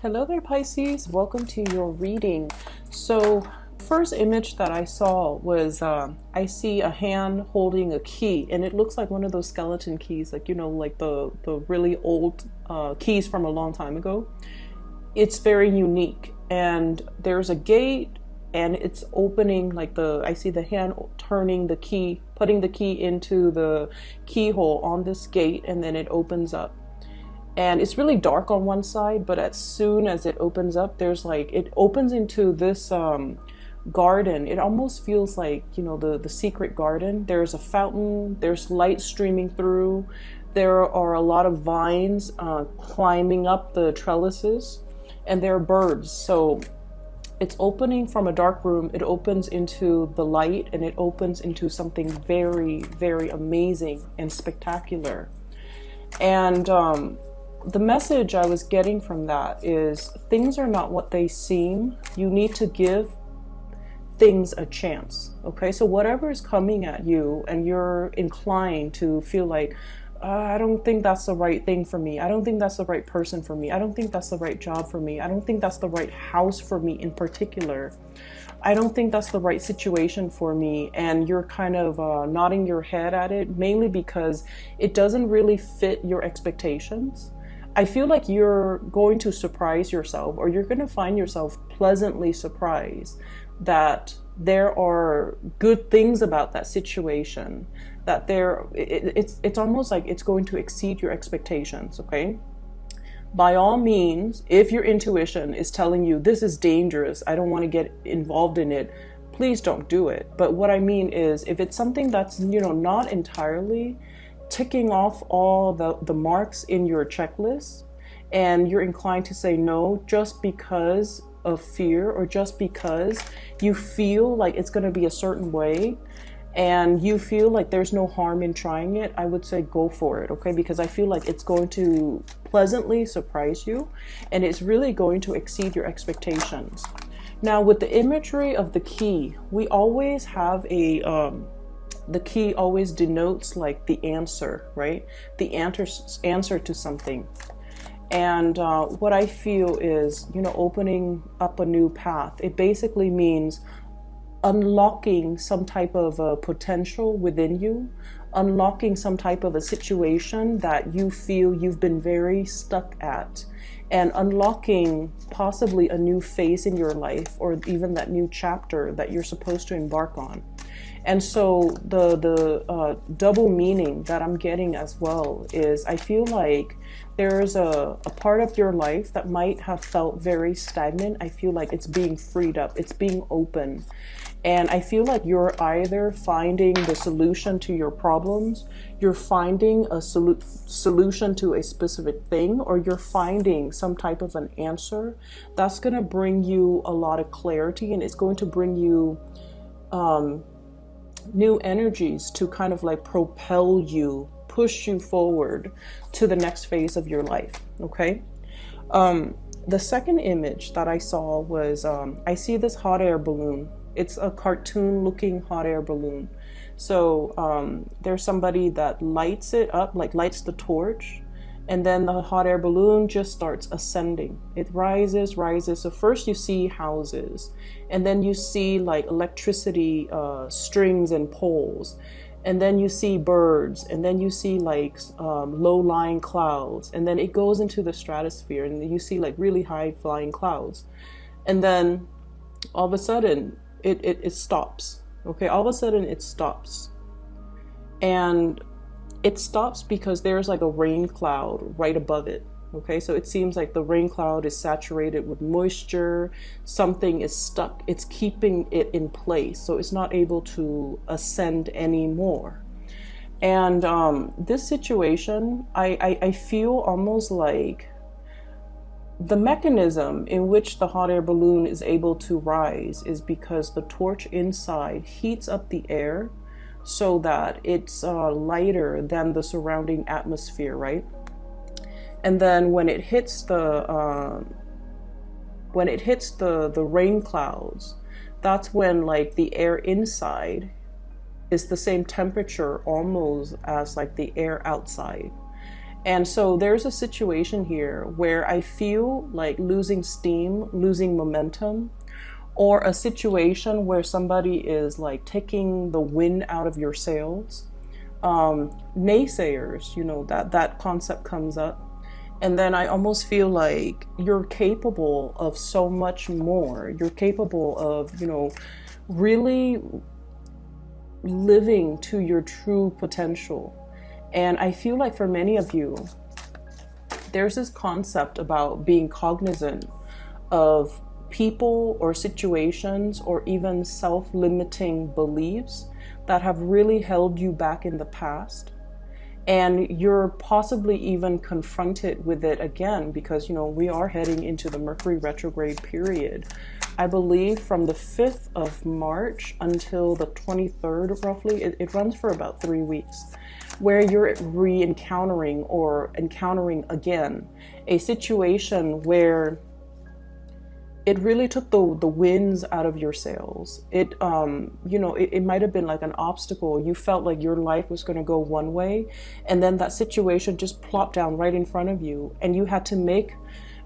Hello there, Pisces. Welcome to your reading. So, first image that I saw was I see a hand holding a key, and it looks like one of those skeleton keys, like like the really old keys from a long time ago. It's very unique, and there's a gate, and it's opening. I see the hand turning the key, putting the key into the keyhole on this gate, and then it opens up. And it's really dark on one side, but as soon as it opens up, it opens into this garden. It almost feels like, the secret garden. There's a fountain, there's light streaming through. There are a lot of vines climbing up the trellises, and there are birds. So it's opening from a dark room. It opens into the light, and it opens into something very, very amazing and spectacular. And the message I was getting from that is things are not what they seem. You need to give things a chance. Okay, so whatever is coming at you and you're inclined to feel like, I don't think that's the right thing for me. I don't think that's the right person for me. I don't think that's the right job for me. I don't think that's the right house for me in particular. I don't think that's the right situation for me. And you're kind of nodding your head at it, mainly because it doesn't really fit your expectations. I feel like you're going to surprise yourself, or you're going to find yourself pleasantly surprised that there are good things about that situation, that it's almost like it's going to exceed your expectations. Okay, by all means, if your intuition is telling you this is dangerous, I don't want to get involved in it, please don't do it. But what I mean is, if it's something that's not entirely ticking off all the marks in your checklist, and you're inclined to say no just because of fear, or just because you feel like it's going to be a certain way and you feel like there's no harm in trying it, I would say go for it. Okay, because I feel like it's going to pleasantly surprise you, and it's really going to exceed your expectations. Now, with the imagery of the key, we always have the key always denotes like the answer, right? The answer to something. And what I feel is, opening up a new path. It basically means unlocking some type of potential within you, unlocking some type of a situation that you feel you've been very stuck at, and unlocking possibly a new phase in your life, or even that new chapter that you're supposed to embark on. And so the double meaning that I'm getting as well is, I feel like there's a part of your life that might have felt very stagnant. I feel like it's being freed up, it's being open. And I feel like you're either finding the solution to your problems, you're finding a solution to a specific thing, or you're finding some type of an answer that's going to bring you a lot of clarity, and it's going to bring you new energies to kind of like propel you, push you forward to the next phase of your life. Okay. The second image that I saw was I see this hot air balloon. It's a cartoon looking hot air balloon. So there's somebody that lights it up, like lights the torch, and then the hot air balloon just starts ascending. It rises. So first you see houses, and then you see like electricity strings and poles, and then you see birds, and then you see like low-lying clouds, and then it goes into the stratosphere, and then you see like really high-flying clouds, and then all of a sudden it stops. Okay, all of a sudden it stops, and it stops because there's like a rain cloud right above it. Okay, so it seems like the rain cloud is saturated with moisture. Something is stuck. It's keeping it in place, so it's not able to ascend anymore. And this situation, I feel almost like the mechanism in which the hot air balloon is able to rise is because the torch inside heats up the air so that it's lighter than the surrounding atmosphere, right? And then when it hits the rain clouds, that's when like the air inside is the same temperature almost as like the air outside. And so there's a situation here where I feel like losing steam, losing momentum, or a situation where somebody is like taking the wind out of your sails. Naysayers, that concept comes up. And then I almost feel like you're capable of so much more. You're capable of, really living to your true potential. And I feel like for many of you, there's this concept about being cognizant of people or situations or even self-limiting beliefs that have really held you back in the past. And you're possibly even confronted with it again because, we are heading into the Mercury retrograde period. I believe from the 5th of March until the 23rd, roughly, it runs for about 3 weeks, where you're re-encountering or encountering again a situation where it really took the winds out of your sails. It might have been like an obstacle. You felt like your life was going to go one way, and then that situation just plopped down right in front of you, and you had to make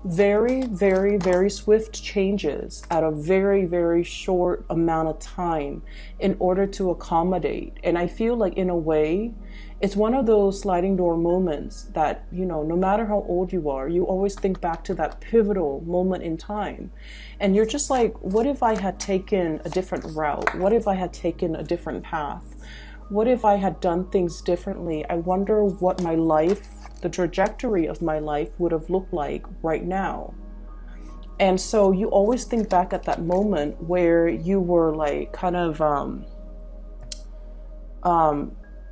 very, very, very swift changes at a very, very short amount of time in order to accommodate. And I feel like in a way, it's one of those sliding door moments that, no matter how old you are, you always think back to that pivotal moment in time. And you're just like, what if I had taken a different route? What if I had taken a different path? What if I had done things differently? I wonder what my life, the trajectory of my life would have looked like right now. And so you always think back at that moment where you were like kind of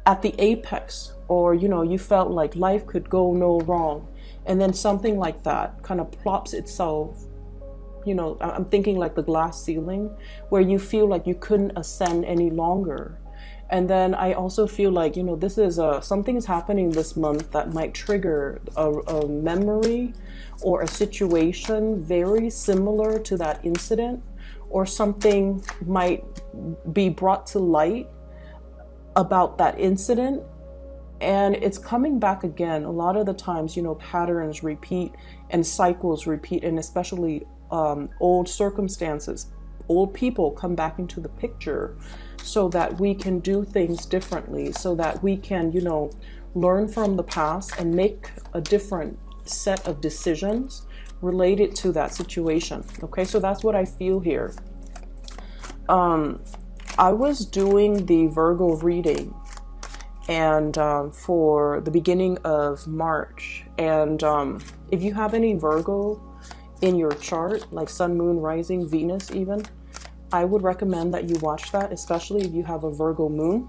at the apex, or you felt like life could go no wrong, and then something like that kind of plops itself. I'm thinking like the glass ceiling, where you feel like you couldn't ascend any longer. And then I also feel like, this is something is happening this month that might trigger a memory or a situation very similar to that incident, or something might be brought to light about that incident, and it's coming back again. A lot of the times, patterns repeat and cycles repeat, and especially old circumstances, old people come back into the picture so that we can do things differently, so that we can, learn from the past and make a different set of decisions related to that situation. Okay, so that's what I feel here. I was doing the Virgo reading and for the beginning of March. And if you have any Virgo in your chart, like Sun, Moon, Rising, Venus even, I would recommend that you watch that, especially if you have a Virgo moon.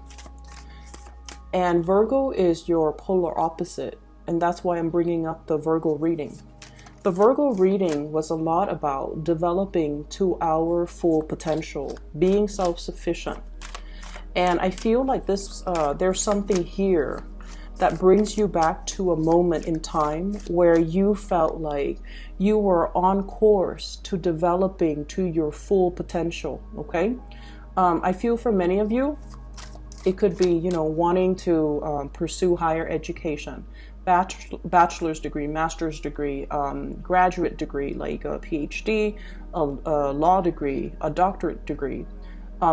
And Virgo is your polar opposite, and that's why I'm bringing up the Virgo reading. The Virgo reading was a lot about developing to our full potential, being self-sufficient. And I feel like this, there's something here that brings you back to a moment in time where you felt like you were on course to developing to your full potential, okay? I feel for many of you, it could be, wanting to pursue higher education, bachelor's degree, master's degree, graduate degree, like a PhD, a law degree, a doctorate degree,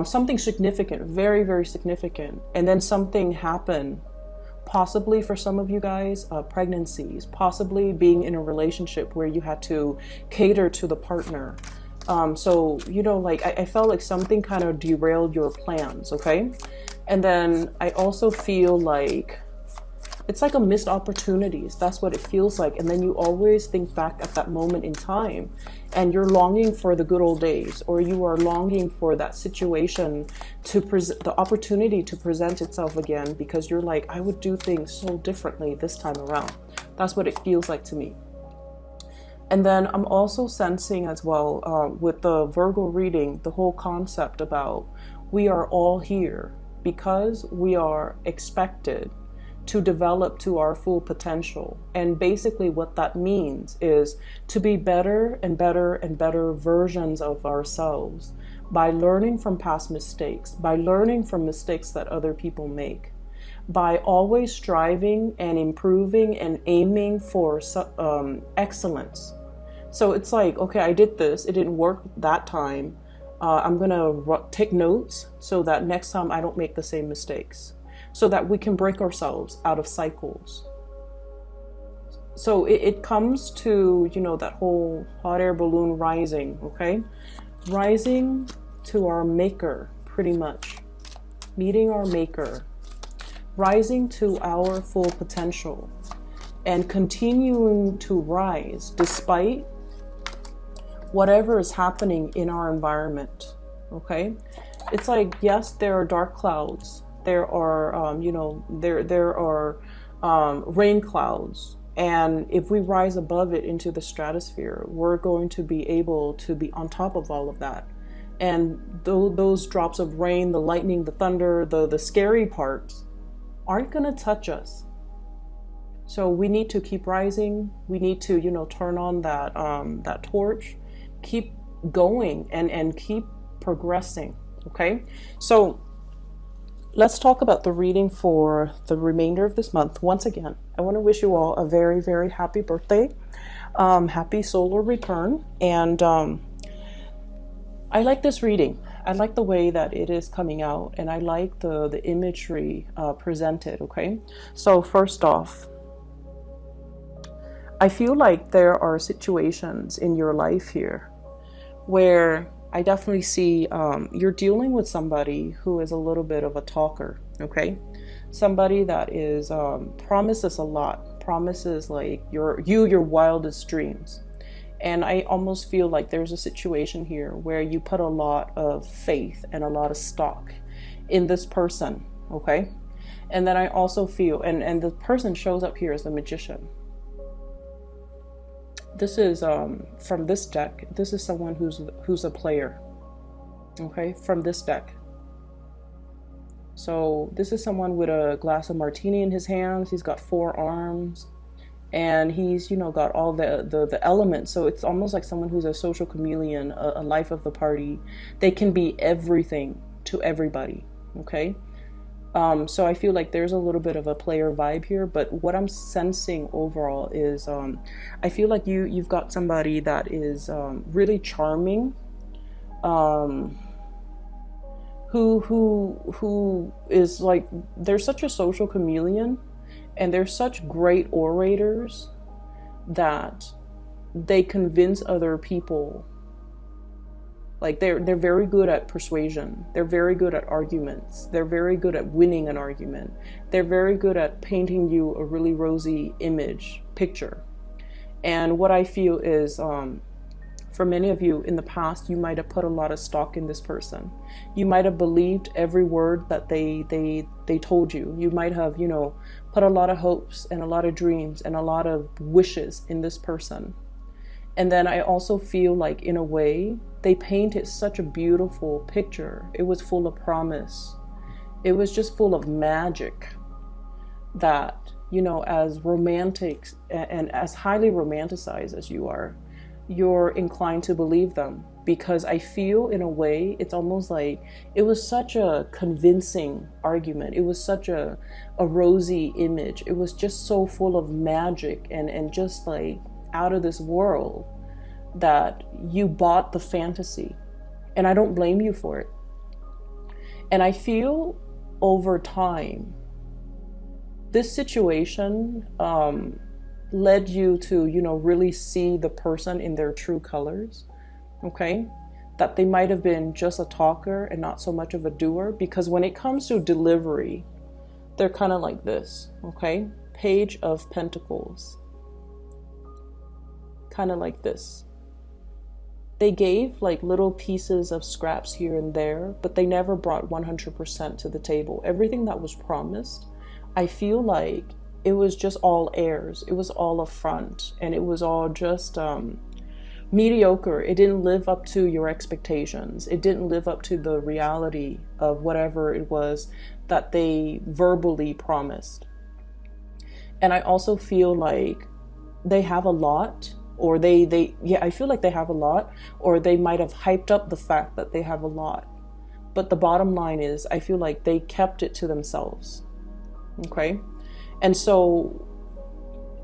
something significant, very, very significant. And then something happened, possibly for some of you guys, pregnancies, possibly being in a relationship where you had to cater to the partner. So, I felt like something kind of derailed your plans, okay? And then I also feel like it's like a missed opportunities. That's what it feels like. And then you always think back at that moment in time and you're longing for the good old days, or you are longing for that situation to the opportunity to present itself again, because you're like, I would do things so differently this time around. That's what it feels like to me. And then I'm also sensing as well with the Virgo reading, the whole concept about we are all here because we are expected to develop to our full potential. And basically what that means is to be better and better and better versions of ourselves by learning from past mistakes, by learning from mistakes that other people make, by always striving and improving and aiming for excellence. So it's like, okay, I did this, it didn't work that time. I'm gonna take notes so that next time I don't make the same mistakes, so that we can break ourselves out of cycles. So it comes to, you know, that whole hot air balloon rising, okay? Rising to our maker, pretty much. Meeting our maker. Rising to our full potential. And continuing to rise despite whatever is happening in our environment, okay? It's like, yes, there are dark clouds. There are, you know, there are rain clouds. And if we rise above it into the stratosphere, we're going to be able to be on top of all of that. And those drops of rain, the lightning, the thunder, the scary parts aren't going to touch us. So we need to keep rising. We need to, you know, turn on that torch, keep going and keep progressing. Okay. So let's talk about the reading for the remainder of this month. Once again, I want to wish you all a very, very happy birthday. Happy solar return. And I like this reading. I like the way that it is coming out, and I like the imagery presented, okay? So first off, I feel like there are situations in your life here where I definitely see you're dealing with somebody who is a little bit of a talker, okay? Somebody that is promises a lot, promises like your wildest dreams. And I almost feel like there's a situation here where you put a lot of faith and a lot of stock in this person, okay? And then I also feel, and the person shows up here as the Magician. This is from this deck. This is someone who's a player, okay, from this deck. So this is someone with a glass of martini in his hands. He's got 4 arms, and he's, you know, got all the elements. So it's almost like someone who's a social chameleon, a life of the party. They can be everything to everybody, okay? So I feel like there's a little bit of a player vibe here, but what I'm sensing overall is I feel like you've got somebody that is really charming, who is like, they're such a social chameleon, and they're such great orators that they convince other people. Like they're very good at persuasion. They're very good at arguments. They're very good at winning an argument. They're very good at painting you a really rosy picture. And what I feel is, for many of you in the past, you might have put a lot of stock in this person. You might have believed every word that they told you. You might have, you know, put a lot of hopes and a lot of dreams and a lot of wishes in this person. And then I also feel like, in a way, they painted such a beautiful picture. It was full of promise. It was just full of magic that, you know, as romantic and as highly romanticized as you are, you're inclined to believe them. Because I feel, in a way, it's almost like it was such a convincing argument. It was such a rosy image. It was just so full of magic and just like out of this world that you bought the fantasy. And I don't blame you for it. And I feel over time, this situation led you to, you know, really see the person in their true colors, okay? That they might have been just a talker and not so much of a doer, because when it comes to delivery, they're kind of like this, okay? Page of Pentacles. Kind of like this. They gave like little pieces of scraps here and there, but they never brought 100% to the table. Everything that was promised, I feel like it was just all airs. It was all a front, and it was all just mediocre. It didn't live up to your expectations. It didn't live up to the reality of whatever it was that they verbally promised. And I also feel like they have a lot, or I feel like they have a lot, or they might have hyped up the fact that they have a lot. But the bottom line is, I feel like they kept it to themselves. Okay. And so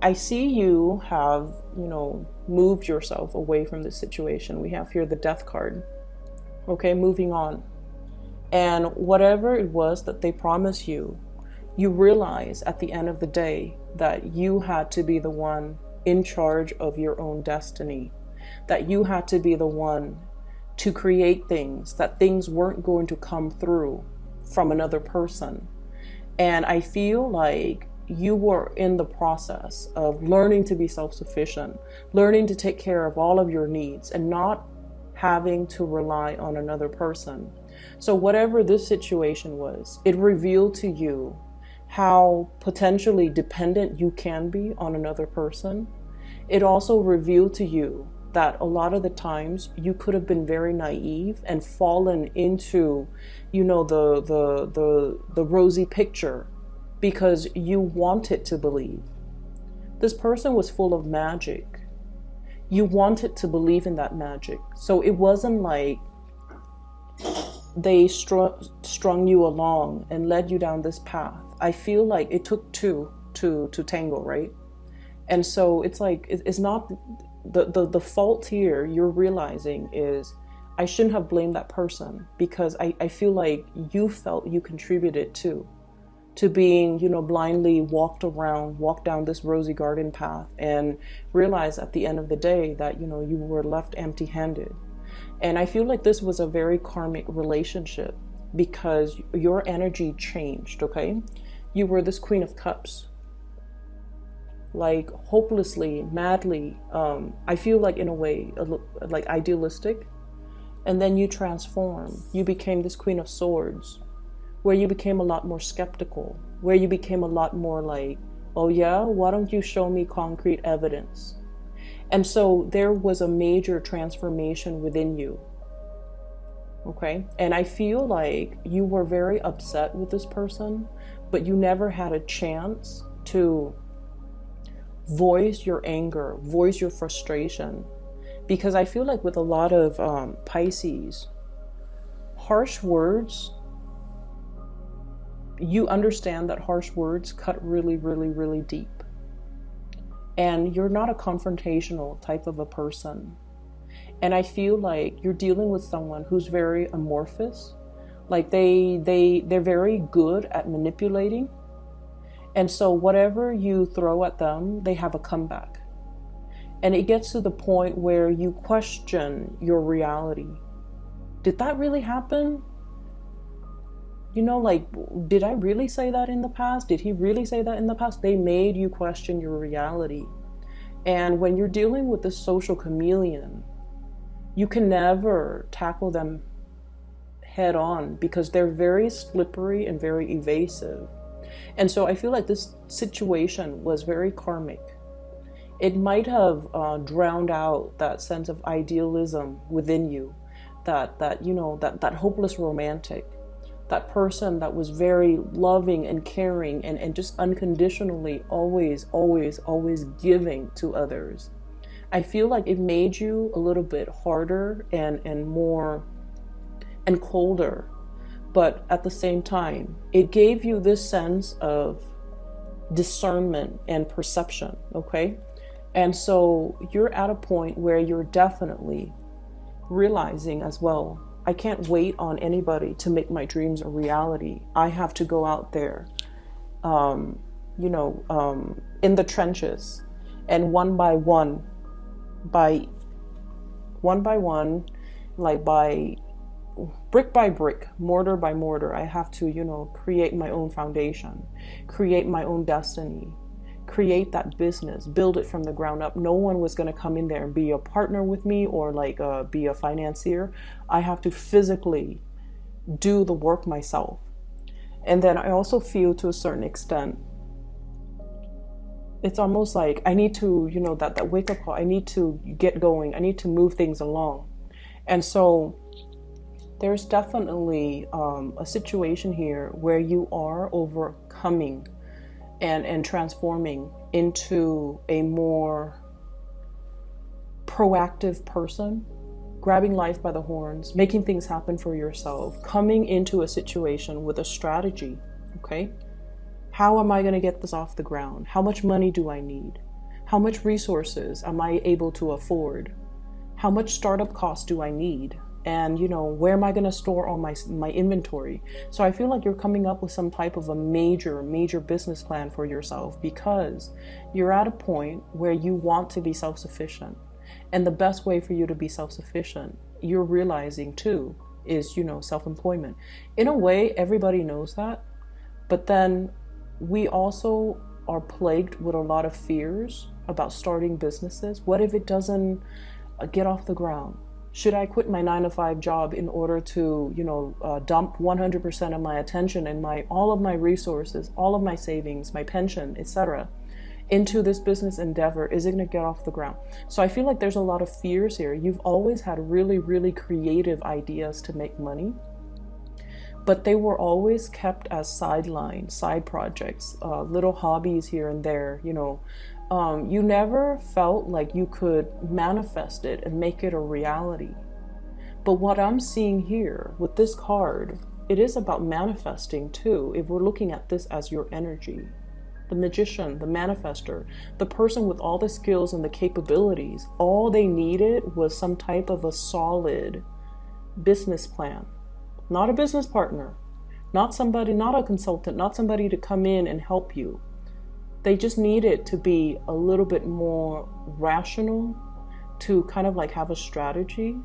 I see you have, moved yourself away from this situation. We have here the Death card. Okay, moving on. And whatever it was that they promised you, you realize at the end of the day that you had to be the one in charge of your own destiny, that you had to be the one to create things, that things weren't going to come through from another person. And I feel like you were in the process of learning to be self-sufficient, learning to take care of all of your needs and not having to rely on another person. So whatever this situation was, it revealed to you how potentially dependent you can be on another person. It also revealed to you that a lot of the times you could have been very naive and fallen into, the rosy picture because you wanted to believe. This person was full of magic. You wanted to believe in that magic. So it wasn't like they strung you along and led you down this path. I feel like it took two to tango, right? And so it's like, it's not the fault here you're realizing is I shouldn't have blamed that person, because I feel like you felt you contributed to being, blindly walked down this rosy garden path and realize at the end of the day that, you were left empty-handed. And I feel like this was a very karmic relationship because your energy changed, okay? You were this Queen of Cups, like hopelessly, madly, I feel like in a way, like idealistic. And then you transform. You became this Queen of Swords, where you became a lot more skeptical, where you became a lot more like, oh yeah, why don't you show me concrete evidence? And so there was a major transformation within you. Okay. And I feel like you were very upset with this person, but you never had a chance to voice your anger, voice your frustration. Because I feel like with a lot of Pisces, harsh words, you understand that harsh words cut really, really, really deep. And you're not a confrontational type of a person. And I feel like you're dealing with someone who's very amorphous. Like they're very good at manipulating. And so whatever you throw at them, they have a comeback. And it gets to the point where you question your reality. Did that really happen? Did I really say that in the past? Did he really say that in the past? They made you question your reality. And when you're dealing with this social chameleon, you can never tackle them head on because they're very slippery and very evasive. And so I feel like this situation was very karmic. It might have drowned out that sense of idealism within you, that hopeless romantic, that person that was very loving and caring and just unconditionally always giving to others. I feel like it made you a little bit harder and more and colder, but at the same time, it gave you this sense of discernment and perception, okay? And so you're at a point where you're definitely realizing as well, I can't wait on anybody to make my dreams a reality. I have to go out there, in the trenches, and one by one, like by brick by brick, mortar by mortar, I have to, create my own foundation, create my own destiny, create that business, build it from the ground up. No one was going to come in there and be a partner with me or be a financier. I have to physically do the work myself. And then I also feel to a certain extent, it's almost like I need to, that wake up call, I need to get going. I need to move things along. And so there's definitely a situation here where you are overcoming and transforming into a more proactive person, grabbing life by the horns, making things happen for yourself, coming into a situation with a strategy, okay? How am I going to get this off the ground? How much money do I need? How much resources am I able to afford? How much startup costs do I need? And, you know, where am I going to store all my inventory? So I feel like you're coming up with some type of a major business plan for yourself, because you're at a point where you want to be self-sufficient. And the best way for you to be self-sufficient, you're realizing too, is, you know, self-employment. In a way, everybody knows that. But then we also are plagued with a lot of fears about starting businesses. What if it doesn't get off the ground? Should I quit my 9-to-5 job in order to, you know, dump 100% of my attention and all of my resources, all of my savings, my pension, etc., into this business endeavor? Is it going to get off the ground? So I feel like there's a lot of fears here. You've always had really creative ideas to make money, but they were always kept as sideline, side projects, little hobbies here and there, you know. You never felt like you could manifest it and make it a reality. But what I'm seeing here with this card, it is about manifesting too, if we're looking at this as your energy. The magician, the manifester, the person with all the skills and the capabilities, all they needed was some type of a solid business plan. Not a business partner, not somebody, not a consultant, not somebody to come in and help you. They just needed to be a little bit more rational, to kind of like have a strategy,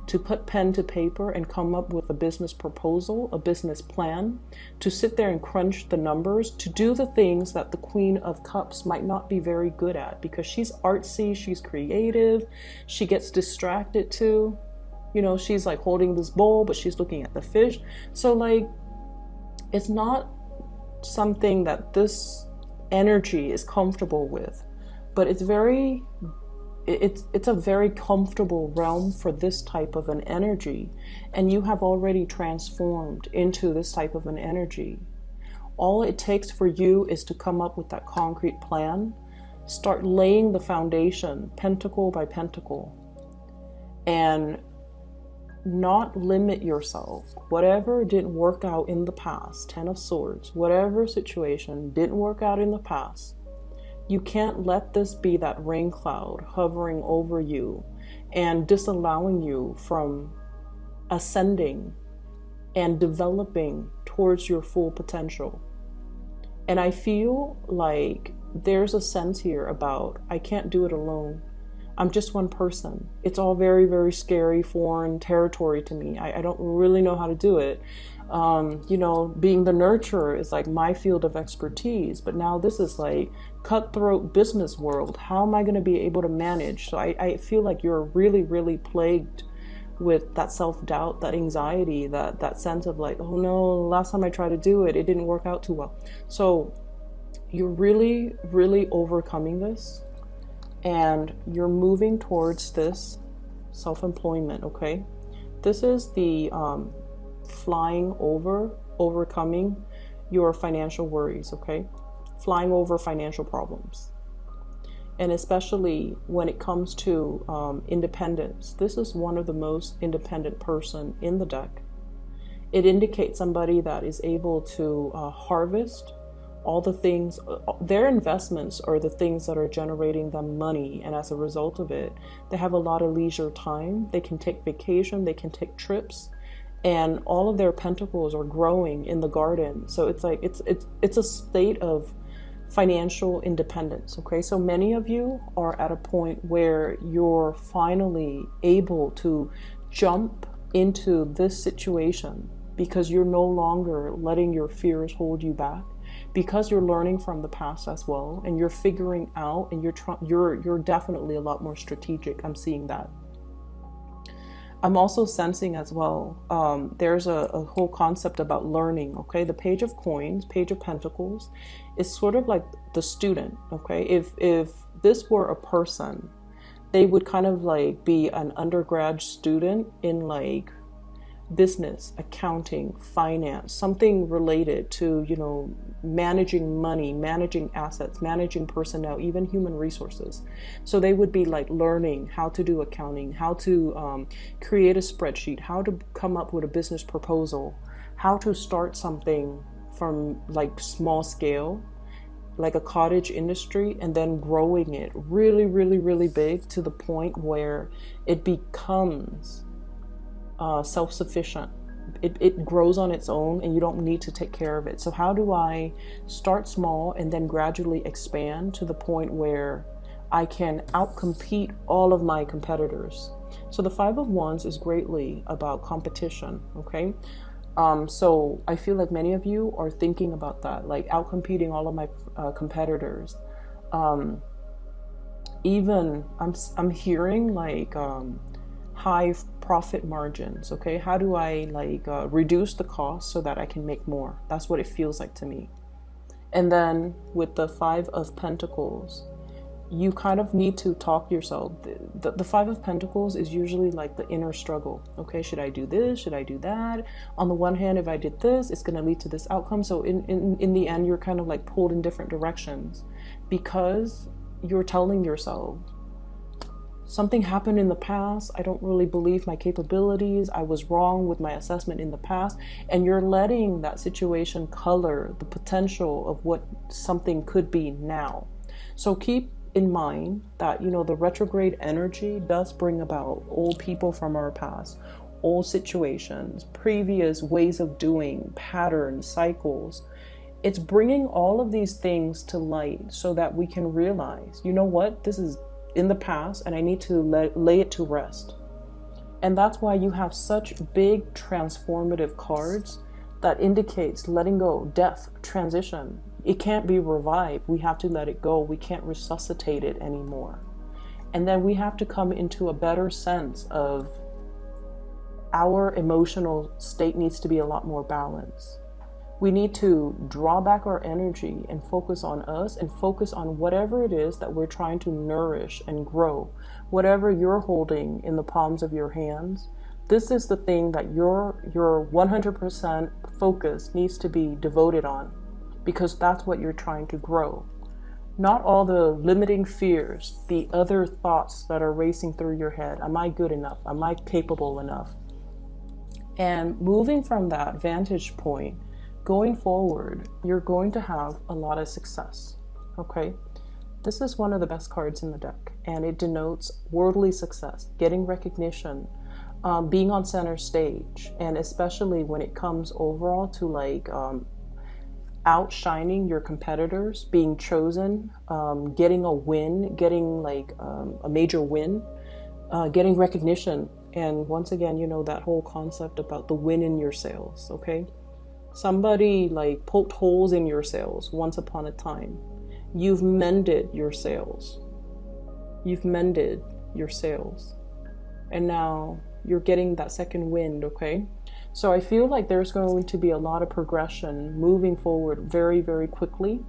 to put pen to paper and come up with a business proposal, a business plan, to sit there and crunch the numbers, to do the things that the Queen of Cups might not be very good at, because she's artsy, she's creative, she gets distracted too. You know, she's like holding this bowl, but she's looking at the fish. So like, it's not something that this energy is comfortable with, but it's a very comfortable realm for this type of an energy, and you have already transformed into this type of an energy. All it takes for you is to come up with that concrete plan, start laying the foundation pentacle by pentacle, and not limit yourself. Whatever didn't work out in the past, 10 of Swords, whatever situation didn't work out in the past, you can't let this be that rain cloud hovering over you and disallowing you from ascending and developing towards your full potential. And I feel like there's a sense here about, I can't do it alone. I'm just one person. It's all very scary, foreign territory to me. I don't really know how to do it. You know, being the nurturer is like my field of expertise, but now this is like cutthroat business world. How am I going to be able to manage? So I feel like you're really plagued with that self-doubt, that anxiety, that sense of like, oh no, last time I tried to do it, it didn't work out too well. So you're really overcoming this, and you're moving towards this self-employment, okay? This is the flying over, overcoming your financial worries, okay? Flying over financial problems. And especially when it comes to independence, this is one of the most independent person in the deck. It indicates somebody that is able to harvest all the things, their investments are the things that are generating them money, and as a result of it, they have a lot of leisure time. They can take vacation, they can take trips, and all of their pentacles are growing in the garden. So it's like it's a state of financial independence, okay? So many of you are at a point where you're finally able to jump into this situation because you're no longer letting your fears hold you back, because you're learning from the past as well, and you're figuring out, and you're definitely a lot more strategic. I'm seeing that. I'm also sensing as well, there's a whole concept about learning, okay? The Page of Coins, Page of Pentacles, is sort of like the student, okay? If this were a person, they would kind of like be an undergrad student in like business, accounting, finance, something related to, you know, managing money, managing assets, managing personnel, even human resources. So they would be like learning how to do accounting, how to create a spreadsheet, how to come up with a business proposal, how to start something from like small scale, like a cottage industry, and then growing it really, really, really big to the point where it becomes self-sufficient. It grows on its own and you don't need to take care of it. So how do I start small and then gradually expand to the point where I can outcompete all of my competitors? So the Five of Wands is greatly about competition, okay? So I feel like many of you are thinking about that, like outcompeting all of my competitors. Even I'm hearing like high profit margins, okay? How do I like reduce the cost so that I can make more? That's what it feels like to me. And then with the Five of Pentacles, you kind of need to talk yourself. The Five of Pentacles is usually like the inner struggle. Okay, should I do this? Should I do that? On the one hand, if I did this, it's going to lead to this outcome. So in the end, you're kind of like pulled in different directions because you're telling yourself, something happened in the past. I don't really believe my capabilities. I was wrong with my assessment in the past. And you're letting that situation color the potential of what something could be now. So keep in mind that, you know, the retrograde energy does bring about old people from our past, old situations, previous ways of doing, patterns, cycles. It's bringing all of these things to light so that we can realize, you know what, this is in the past and I need to lay it to rest. And that's why you have such big transformative cards that indicates letting go, death, transition. It can't be revived. We have to let it go. We can't resuscitate it anymore. And then we have to come into a better sense of our emotional state needs to be a lot more balanced. We need to draw back our energy and focus on us and focus on whatever it is that we're trying to nourish and grow. Whatever you're holding in the palms of your hands, this is the thing that your 100% focus needs to be devoted on, because that's what you're trying to grow. Not all the limiting fears, the other thoughts that are racing through your head. Am I good enough? Am I capable enough? And moving from that vantage point, going forward, you're going to have a lot of success, okay? This is one of the best cards in the deck, and it denotes worldly success, getting recognition, being on center stage, and especially when it comes overall to like outshining your competitors, being chosen, getting a win, getting like a major win, getting recognition. And once again, you know, that whole concept about the win in your sails, okay? Somebody like poked holes in your sails once upon a time. You've mended your sails. You've mended your sails. And now you're getting that second wind, okay? So I feel like there's going to be a lot of progression moving forward very, very quickly.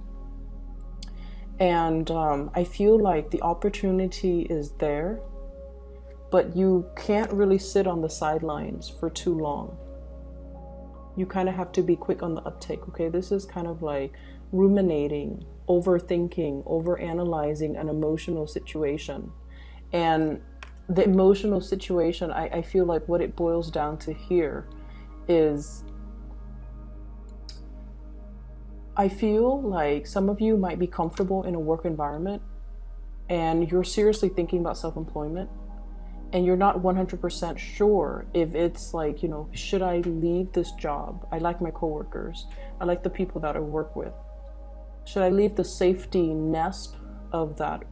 And I feel like the opportunity is there, but you can't really sit on the sidelines for too long. You kind of have to be quick on the uptake, okay? This is kind of like ruminating, overthinking, overanalyzing an emotional situation. And the emotional situation, I feel like what it boils down to here is, I feel like some of you might be comfortable in a work environment and you're seriously thinking about self-employment, and you're not 100% sure if it's like, you know, should I leave this job? I like my coworkers. I like the people that I work with. Should I leave the safety nest of that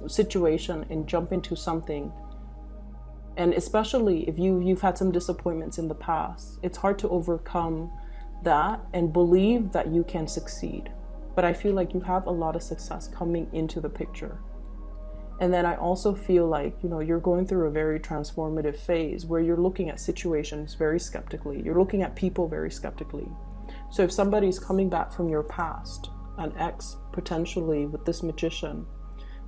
situation and jump into something? And especially if you've had some disappointments in the past, it's hard to overcome that and believe that you can succeed. But I feel like you have a lot of success coming into the picture. And then I also feel like, you know, you're going through a very transformative phase where you're looking at situations very skeptically. You're looking at people very skeptically. So if somebody's coming back from your past, an ex potentially with this Magician,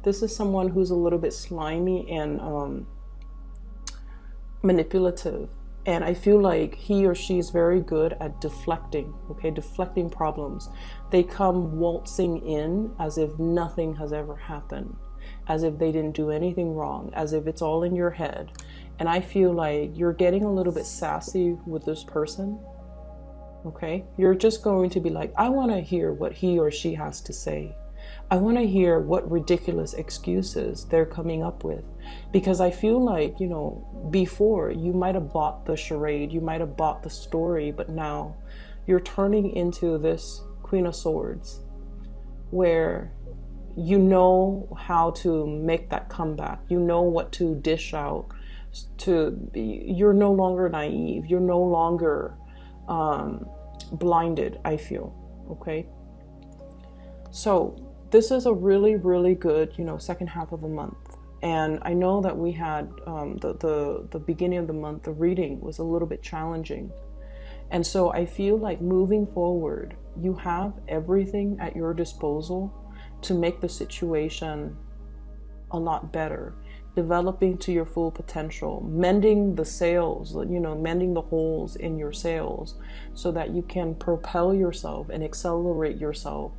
this is someone who's a little bit slimy and manipulative. And I feel like he or she is very good at deflecting, okay, deflecting problems. They come waltzing in as if nothing has ever happened, as if they didn't do anything wrong, as if it's all in your head. And I feel like you're getting a little bit sassy with this person. Okay? You're just going to be like, I want to hear what he or she has to say. I want to hear what ridiculous excuses they're coming up with. Because I feel like, you know, before you might have bought the charade, you might have bought the story, but now you're turning into this Queen of Swords where you know how to make that comeback. You know what to dish out. You're no longer naive. You're no longer blinded, I feel. Okay? So this is a really, really good, you know, second half of the month. And I know that we had the beginning of the month, the reading was a little bit challenging. And so I feel like moving forward, you have everything at your disposal to make the situation a lot better, developing to your full potential, mending the sails, you know, mending the holes in your sails so that you can propel yourself and accelerate yourself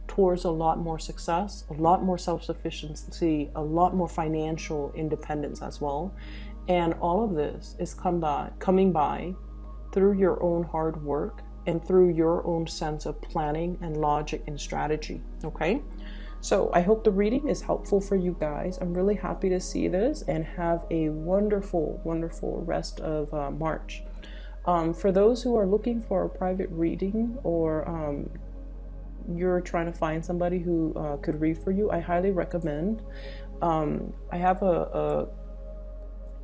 towards a lot more success, a lot more self-sufficiency, a lot more financial independence as well. And all of this is coming by through your own hard work and through your own sense of planning and logic and strategy. Okay? So I hope the reading is helpful for you guys. I'm really happy to see this, and have a wonderful, wonderful rest of March. For those who are looking for a private reading, or you're trying to find somebody who could read for you, I highly recommend. I have a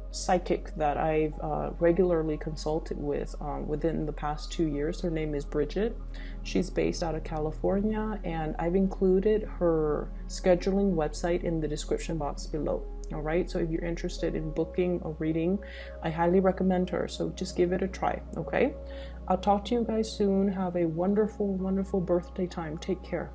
psychic that I've regularly consulted with within the past 2 years. Her name is Bridget. She's based out of California, and I've included her scheduling website in the description box below. All right, so if you're interested in booking a reading, I highly recommend her. So just give it a try. Okay, I'll talk to you guys soon. Have a wonderful, wonderful birthday time. Take care.